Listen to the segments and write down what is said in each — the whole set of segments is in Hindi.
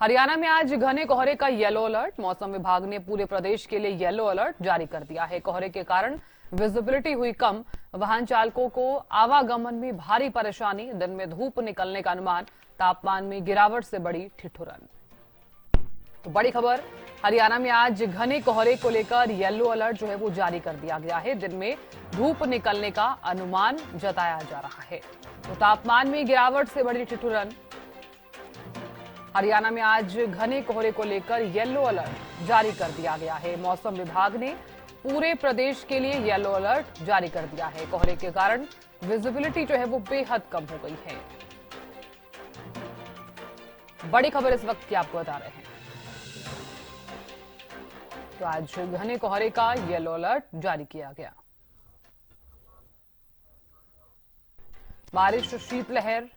हरियाणा में आज घने कोहरे का येलो अलर्ट। मौसम विभाग ने पूरे प्रदेश के लिए येलो अलर्ट जारी कर दिया है। कोहरे के कारण विजिबिलिटी हुई कम, वाहन चालकों को आवागमन में भारी परेशानी, दिन में धूप निकलने का अनुमान, तापमान में गिरावट से बड़ी ठिठुरन। तो बड़ी खबर, हरियाणा में आज घने कोहरे को लेकर येलो अलर्ट जो है वो जारी कर दिया गया है। दिन में धूप निकलने का अनुमान जताया जा रहा है। तो तापमान में गिरावट से बड़ी ठिठुरन। हरियाणा में आज घने कोहरे को लेकर येलो अलर्ट जारी कर दिया गया है। मौसम विभाग ने पूरे प्रदेश के लिए येलो अलर्ट जारी कर दिया है। कोहरे के कारण विजिबिलिटी जो है वो बेहद कम हो गई है। बड़ी खबर इस वक्त की आपको बता रहे हैं। तो आज घने कोहरे का येलो अलर्ट जारी किया गया। बारिश, शीतलहर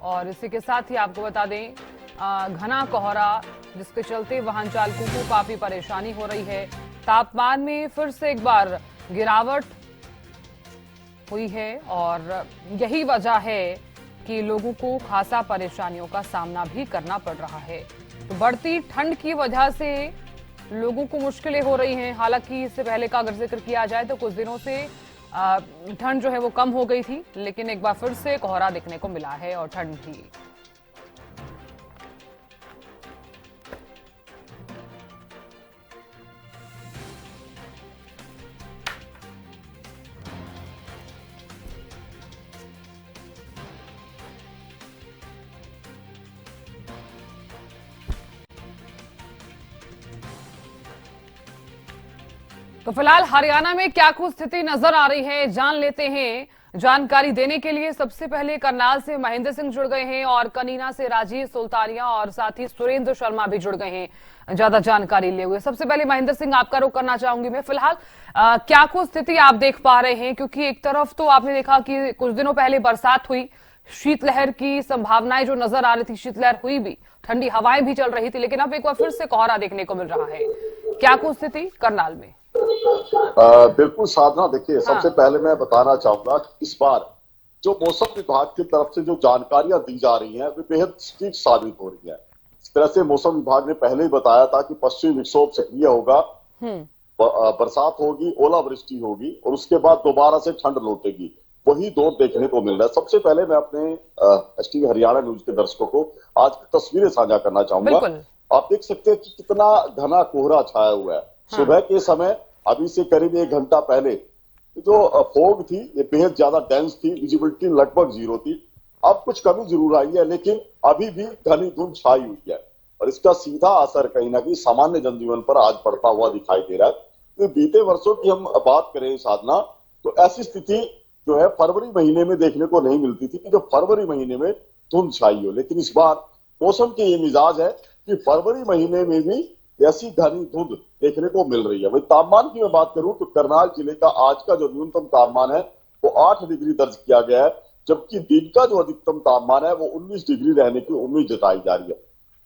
और इसी के साथ ही आपको बता दें घना कोहरा जिसके चलते वाहन चालकों को काफी परेशानी हो रही है। तापमान में फिर से एक बार गिरावट हुई है और यही वजह है कि लोगों को खासा परेशानियों का सामना भी करना पड़ रहा है। तो बढ़ती ठंड की वजह से लोगों को मुश्किलें हो रही हैं। हालांकि इससे पहले का अगर जिक्र किया जाए तो कुछ दिनों से ठंड जो है वो कम हो गई थी, लेकिन एक बार फिर से कोहरा दिखने को मिला है और ठंड भी। तो फिलहाल हरियाणा में क्या कुछ स्थिति नजर आ रही है, जान लेते हैं। जानकारी देने के लिए सबसे पहले करनाल से महेंद्र सिंह जुड़ गए हैं और कनीना से राजीव सुल्तानिया और साथ ही सुरेंद्र शर्मा भी जुड़ गए हैं ज्यादा जानकारी लिए हुए। सबसे पहले महेंद्र सिंह, आपका रुख करना चाहूंगी मैं। फिलहाल क्या कुछ स्थिति आप देख पा रहे हैं, क्योंकि एक तरफ तो आपने देखा कि कुछ दिनों पहले बरसात हुई, शीतलहर की संभावनाएं जो नजर आ रही थी, शीतलहर हुई भी, ठंडी हवाएं भी चल रही थी, लेकिन अब एक बार फिर से कोहरा देखने को मिल रहा है। क्या कुछ स्थिति करनाल में? बिल्कुल साधना, देखिए हाँ। सबसे पहले मैं बताना चाहूंगा कि इस बार जो मौसम विभाग की तरफ से जो जानकारियां दी जा रही हैं वे बेहद सटीक साबित हो रही हैं। इस तरह से मौसम विभाग ने पहले ही बताया था कि पश्चिमी विक्षोभ सक्रिय होगा, बरसात होगी, ओलावृष्टि होगी और उसके बाद दोबारा से ठंड लौटेगी। वही दौर देखने को मिल रहा है। सबसे पहले मैं अपने एसटीवी हरियाणा न्यूज के दर्शकों को आज की तस्वीरें साझा करना चाहूंगा। आप देख सकते हैं कि कितना घना कोहरा छाया हुआ है। सुबह के समय अभी से करीब 1 घंटा पहले जो फॉग थी ये बेहद ज्यादा डेंस थी, विजिबिलिटी लगभग 0 थी। अब कुछ कमी जरूर आई है, लेकिन अभी भी घनी धुंध छाई हुई है और इसका सीधा असर कहीं ना कहीं सामान्य जनजीवन पर आज पड़ता हुआ दिखाई दे रहा है। तो बीते वर्षों की हम बात करें साधना, तो ऐसी स्थिति जो है फरवरी महीने में देखने को नहीं मिलती थी कि जो फरवरी महीने में धुंध छाई हो। लेकिन इस बार मौसम के ये मिजाज है कि फरवरी महीने में भी ऐसी घनी धुंध देखने को मिल रही है। वही तापमान की मैं बात करूं तो करनाल जिले का आज का जो न्यूनतम तापमान है वो 8 डिग्री दर्ज किया गया है, जबकि दिन का जो अधिकतम तापमान है वो 19 डिग्री रहने की उम्मीद जताई जा रही है।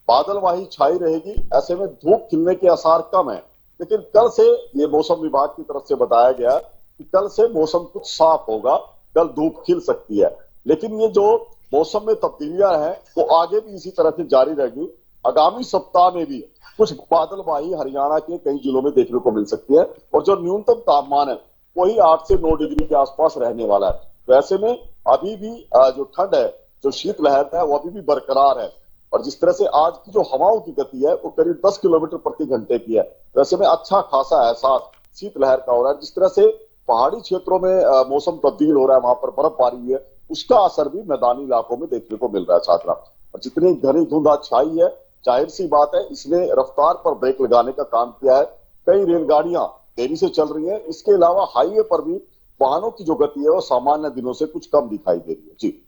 बादलवाही छाई रहेगी, ऐसे में धूप खिलने के आसार कम है, लेकिन कल से ये मौसम विभाग की तरफ से बताया गया कि कल से मौसम कुछ साफ होगा, कल धूप खिल सकती है। लेकिन ये जो मौसम में तब्दीलियां हैं वो आगे भी इसी तरह से जारी रहेगी। आगामी सप्ताह में भी कुछ बादलवाही हरियाणा के कई जिलों में देखने को मिल सकती है और जो न्यूनतम तापमान है वही 8 से 9 डिग्री के आसपास रहने वाला है। वैसे में अभी भी जो ठंड है, जो शीतलहर है वो अभी भी बरकरार है और जिस तरह से आज की जो हवाओं की गति है वो करीब 10 किलोमीटर प्रति घंटे की है। वैसे में अच्छा खासा एहसास शीतलहर का हो रहा है। जिस तरह से पहाड़ी क्षेत्रों में मौसम तब्दील हो रहा है, वहां पर बर्फबारी हुई है, उसका असर भी मैदानी इलाकों में देखने को मिल रहा है छात्रा। और जितनी घनी धुंध आज छाई है, जाहिर सी बात है इसने रफ्तार पर ब्रेक लगाने का काम किया है। कई रेलगाड़ियां देरी से चल रही हैं। इसके अलावा हाईवे पर भी वाहनों की जो गति है वो सामान्य दिनों से कुछ कम दिखाई दे रही है। जी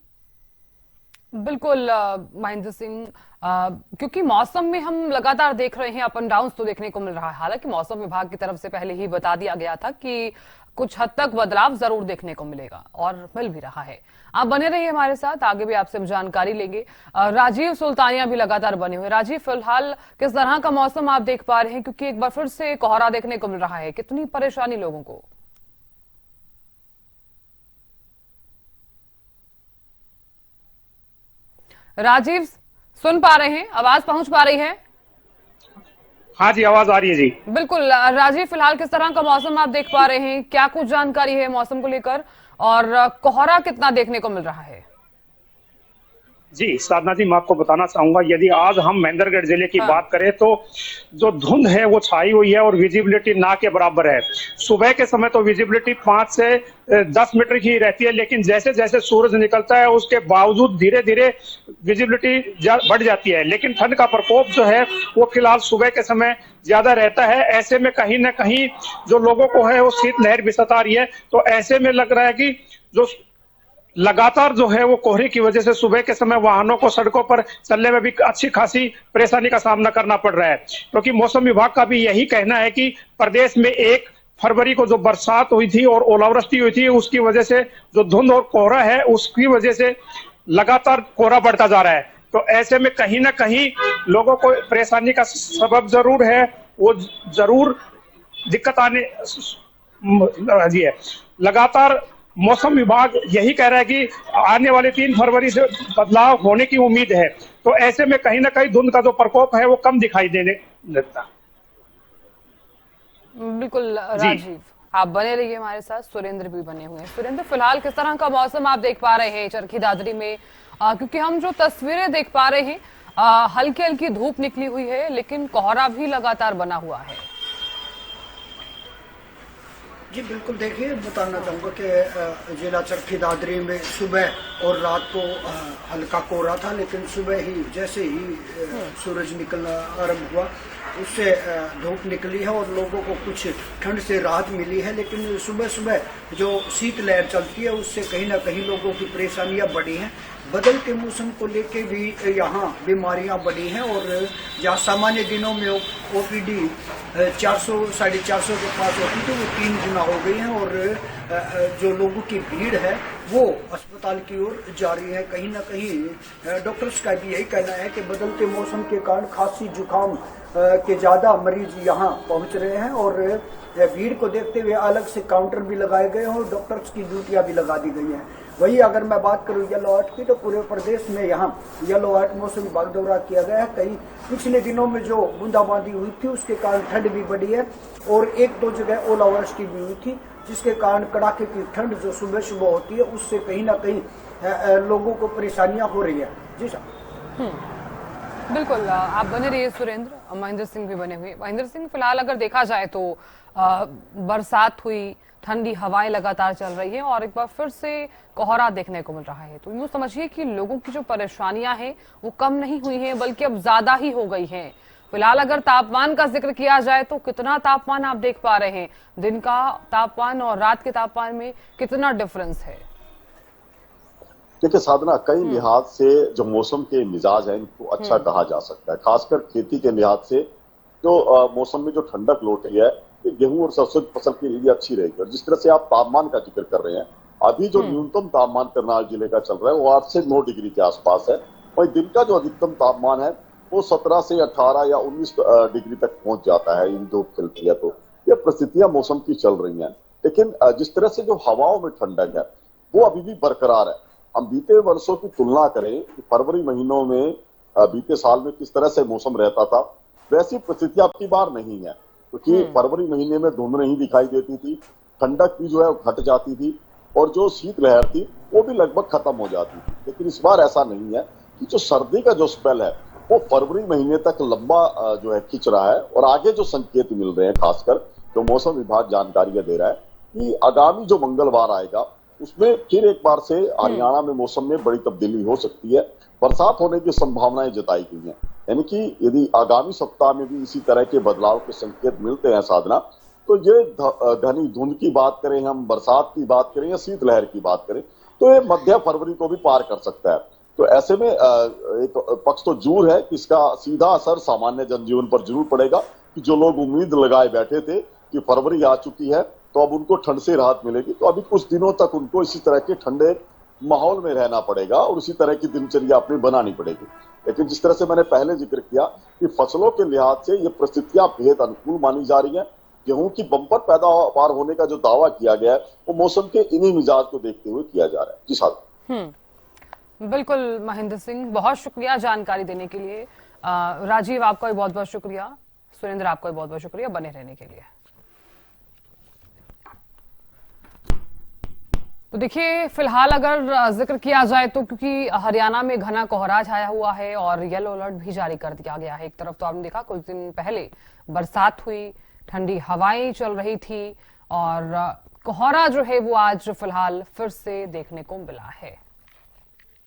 बिल्कुल महेंद्र सिंह, क्योंकि मौसम में हम लगातार देख रहे हैं अप एंड डाउन तो देखने को मिल रहा है। हालांकि मौसम विभाग की तरफ से पहले ही बता दिया गया था कि कुछ हद तक बदलाव जरूर देखने को मिलेगा और मिल भी रहा है। आप बने रहिए हमारे साथ, आगे भी आपसे जानकारी लेंगे। राजीव सुल्तानिया भी लगातार बने हुए। राजीव, फिलहाल किस तरह का मौसम आप देख पा रहे हैं, क्योंकि एक बार फिर से कोहरा देखने को मिल रहा है, कितनी परेशानी लोगों को? राजीव सुन पा रहे हैं, आवाज पहुंच पा रही है? हाँ जी, आवाज आ रही है जी। बिल्कुल राजीव, फिलहाल किस तरह का मौसम आप देख पा रहे हैं? क्या कुछ जानकारी है मौसम को लेकर, और कोहरा कितना देखने को मिल रहा है? जी साधना जी, मैं आपको बताना चाहूंगा, यदि आज हम महेंद्रगढ़ जिले की हाँ। बात करें तो जो धुंध है वो छाई हुई है और विजिबिलिटी ना के बराबर है। सुबह के समय तो विजिबिलिटी 5 से 10 मीटर की रहती है, लेकिन जैसे जैसे सूरज निकलता है उसके बावजूद धीरे धीरे विजिबिलिटी बढ़ जाती है। लेकिन ठंड का प्रकोप जो है वो फिलहाल सुबह के समय ज्यादा रहता है। ऐसे में कहीं ना कहीं जो लोगों को है वो शीतलहर भी सता रही है। तो ऐसे में लग रहा है कि जो लगातार जो है वो कोहरे की वजह से सुबह के समय वाहनों को सड़कों पर चलने में भी अच्छी खासी परेशानी का सामना करना पड़ रहा है, क्योंकि मौसम विभाग का भी यही कहना है कि प्रदेश में 1 फरवरी को जो बरसात हुई थी और ओलावृष्टि हुई थी, उसकी वजह से जो धुंध और कोहरा है उसकी वजह से लगातार कोहरा बढ़ता जा रहा है। तो ऐसे में कहीं ना कहीं लोगों को परेशानी का सबब जरूर है, वो जरूर दिक्कत आने जी है। लगातार मौसम विभाग यही कह रहा है कि आने वाले 3 फरवरी से बदलाव होने की उम्मीद है। तो ऐसे में कहीं ना कहीं धुंध का जो प्रकोप है वो कम दिखाई देने लगता। बिल्कुल राजीव, आप बने रहिए हमारे साथ। सुरेंद्र भी बने हुए हैं। सुरेंद्र, फिलहाल किस तरह का मौसम आप देख पा रहे हैं चरखी दादरी में? क्योंकि हम जो तस्वीरें देख पा रहे हैं, हल्की हल्की धूप निकली हुई है, लेकिन कोहरा भी लगातार बना हुआ है। जी बिल्कुल, देखिए बताना चाहूँगा कि जिला चरखी दादरी में सुबह और रात को हल्का कोहरा था, लेकिन सुबह ही जैसे ही सूरज निकलना आरंभ हुआ उससे धूप निकली है और लोगों को कुछ ठंड से राहत मिली है। लेकिन सुबह सुबह जो शीतलहर चलती है उससे कहीं ना कहीं लोगों की परेशानियां बढ़ी हैं। बदलते मौसम को लेके भी यहाँ बीमारियां बढ़ी हैं और जहाँ सामान्य दिनों में ओपीडी 400 450 के पास होती थी वो 3 गुना हो गई है और जो लोगों की भीड़ है वो अस्पताल की ओर जा रही है। कहीं ना कहीं डॉक्टर्स का भी यही कहना है कि बदलते मौसम के कारण खांसी जुकाम के ज़्यादा मरीज यहाँ पहुँच रहे हैं और भीड़ को देखते हुए अलग से काउंटर भी लगाए गए हैं और डॉक्टर्स की ड्यूटियाँ भी लगा दी गई हैं। वही अगर मैं बात करूं येलो अलर्ट की, तो पूरे प्रदेश में यहाँ येलो अलर्ट मौसम विभाग द्वारा किया गया है। कई पिछले दिनों में जो बूंदाबांदी हुई थी उसके कारण ठंड भी बढ़ी है और 1-2 जगह ओलावृष्टि भी हुई थी, जिसके कारण कड़ाके की ठंड जो सुबह सुबह होती है उससे कहीं ना कहीं लोगों को परेशानियां हो रही है। जी साहब। बिल्कुल, आप बने रहिए सुरेंद्र। महेंद्र सिंह भी बने हुए। महेंद्र सिंह, फिलहाल अगर देखा जाए तो बरसात हुई, ठंडी हवाएं लगातार चल रही है और एक बार फिर से कोहरा देखने को मिल रहा है, तो यूं समझिए कि लोगों की जो परेशानियां हैं वो कम नहीं हुई हैं, बल्कि अब ज्यादा ही हो गई हैं। फिलहाल अगर तापमान का जिक्र किया जाए तो कितना तापमान आप देख पा रहे हैं? दिन का तापमान और रात के तापमान में कितना डिफरेंस है? देखिए साधना, कई लिहाज से जो मौसम के मिजाज है इनको अच्छा कहा जा सकता है। खासकर खेती के लिहाज से जो मौसम में जो ठंडक लौट रही है, गेहूं और सरसों की फसल के लिए अच्छी रहेगी। और जिस तरह से आप तापमान का जिक्र कर रहे हैं, अभी जो न्यूनतम तापमान करनाल जिले का चल रहा है वो 8 से 9 डिग्री के आसपास है। वही दिन का जो अधिकतम तापमान है वो 17 से 18 या 19 डिग्री तक पहुंच जाता है। इन धूप खिलती है तो ये परिस्थितियां मौसम की चल रही हैं। लेकिन जिस तरह से जो हवाओं में ठंडक है वो अभी भी बरकरार है। हम बीते वर्षों की तुलना करें कि फरवरी महीनों में बीते साल में किस तरह से मौसम रहता था, वैसी परिस्थितियां अब की बार नहीं है। क्योंकि फरवरी महीने में धुंध नहीं दिखाई देती थी, ठंडक भी जो है घट जाती थी और जो शीतलहर थी वो भी लगभग खत्म हो जाती थी। लेकिन इस बार ऐसा नहीं है कि जो सर्दी का जो स्पेल है वो फरवरी महीने तक लंबा जो है खिंच रहा है। और आगे जो संकेत मिल रहे हैं, खासकर जो मौसम विभाग जानकारियां दे रहा है कि आगामी जो मंगलवार आएगा उसमें फिर एक बार से हरियाणा में मौसम में बड़ी तब्दीली हो सकती है। बरसात होने की संभावनाएं जताई गई हैं। यानी कि यदि आगामी सप्ताह में भी इसी तरह के बदलाव के संकेत मिलते हैं साधना, तो ये घनी धुंध की बात करें, हम बरसात की बात करें या शीतलहर की बात करें, तो ये मध्य फरवरी को भी पार कर सकता है। तो ऐसे में एक पक्ष तो जरूर है कि इसका सीधा असर सामान्य जनजीवन पर जरूर पड़ेगा कि जो लोग उम्मीद लगाए बैठे थे कि फरवरी आ चुकी है तो अब उनको ठंड से राहत मिलेगी, तो अभी कुछ दिनों तक उनको इसी तरह के ठंडे माहौल में रहना पड़ेगा और उसी तरह की दिनचर्या अपनी बनानी पड़ेगी। लेकिन जिस तरह से मैंने पहले जिक्र किया कि फसलों के लिहाज से ये परिस्थितियां बेहद अनुकूल मानी जा रही हैं। गेहूं की बंपर पैदावार होने का जो दावा किया गया है वो मौसम के इन्हीं मिजाज को देखते हुए किया जा रहा है। जी साहब। बिल्कुल महेंद्र सिंह, बहुत शुक्रिया जानकारी देने के लिए। राजीव, आपका भी बहुत बहुत शुक्रिया। सुरेंद्र, आपका भी बहुत बहुत शुक्रिया बने रहने के लिए। तो देखिए, फिलहाल अगर जिक्र किया जाए तो क्योंकि हरियाणा में घना कोहरा छाया हुआ है और येलो अलर्ट भी जारी कर दिया गया है। एक तरफ तो आपने देखा कुछ दिन पहले बरसात हुई, ठंडी हवाएं चल रही थी और कोहरा जो है वो आज फिलहाल फिर से देखने को मिला है।